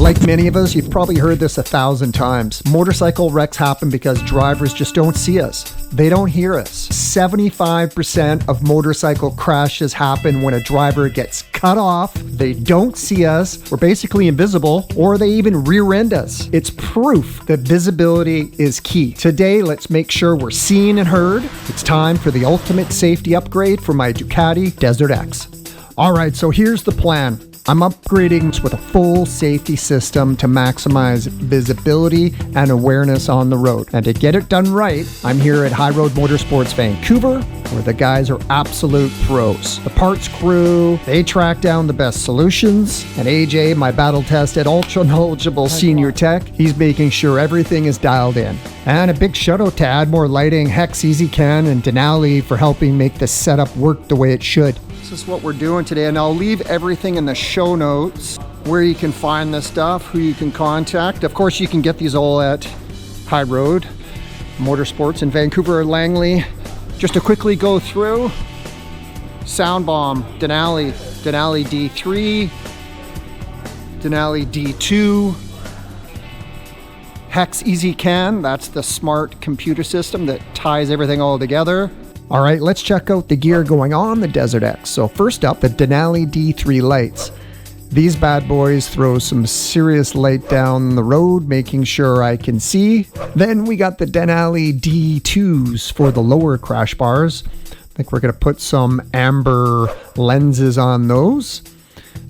Like many of us, you've probably heard this 1,000 times. Motorcycle wrecks happen because drivers just don't see us. They don't hear us. 75% of motorcycle crashes happen when a driver gets cut off, they don't see us, we're basically invisible, or they even rear end us. It's proof that visibility is key. Today, let's make sure we're seen and heard. It's time for the ultimate safety upgrade for my Ducati DesertX. All right, so here's the plan. I'm upgrading with a full safety system to maximize visibility and awareness on the road. And to get it done right, I'm here at High Road Motorsports Vancouver, where the guys are absolute pros. The parts crew, they track down the best solutions. And AJ, my battle-tested, ultra-knowledgeable senior tech, he's making sure everything is dialed in. And a big shout out to AdMore Lighting, Hex, ezCAN, and Denali for helping make this setup work the way it should. This is what we're doing today, and I'll leave everything in the show notes where you can find this stuff, who you can contact. Of course, you can get these all at High Road Motorsports in Vancouver or Langley. Just to quickly go through, SoundBomb, Denali D3, Denali D2, Hex ezCAN, that's the smart computer system that ties everything all together. All right, let's check out the gear going on the DesertX. So first up, the Denali D3 lights. These bad boys throw some serious light down the road, making sure I can see. Then we got the Denali D2s for the lower crash bars. I think we're gonna put some amber lenses on those.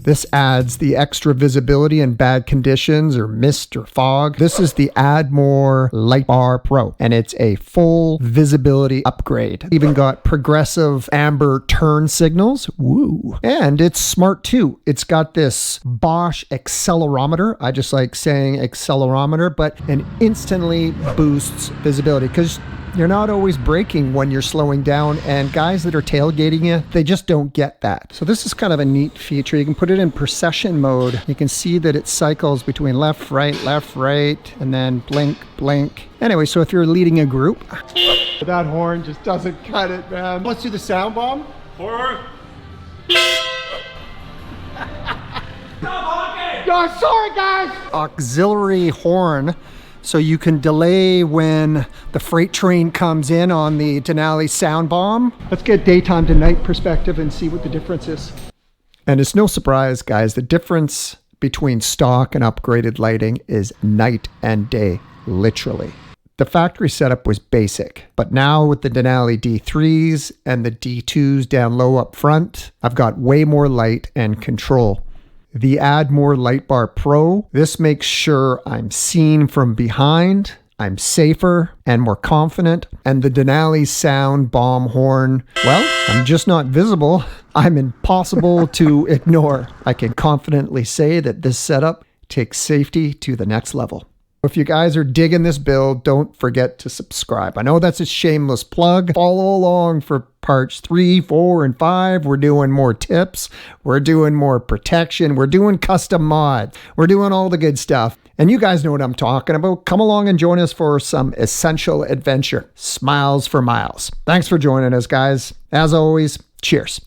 This adds the extra visibility in bad conditions or mist or fog. This is the AdMore Light Bar Pro, and it's a full visibility upgrade. Even got progressive amber turn signals. Woo. And it's smart too. It's got this Bosch accelerometer. I just like saying accelerometer, but it instantly boosts visibility because you're not always braking when you're slowing down, and guys that are tailgating you, they just don't get that. So this is kind of a neat feature. You can put it in procession mode. You can see that it cycles between left, right, and then blink, blink. Anyway, so if you're leading a group, that horn just doesn't cut it, man. Let's do the SoundBomb. Horn. Oh, sorry guys. Auxiliary horn. So you can delay when the freight train comes in on the Denali SoundBomb. Let's get daytime to night perspective and see what the difference is. And it's no surprise, guys, the difference between stock and upgraded lighting is night and day, literally. The factory setup was basic, but now with the Denali D3s and the D2s down low up front, I've got way more light and control. The AdMore Light Bar Pro, this makes sure I'm seen from behind, I'm safer and more confident, and the Denali SoundBomb horn, well, I'm just not visible. I'm impossible to ignore. I can confidently say that this setup takes safety to the next level. If you guys are digging this build, don't forget to subscribe. I know that's a shameless plug. Follow along for parts 3, 4, and 5. We're doing more tips. We're doing more protection. We're doing custom mods. We're doing all the good stuff. And you guys know what I'm talking about. Come along and join us for some essential adventure. Smiles for miles. Thanks for joining us, guys. As always, cheers.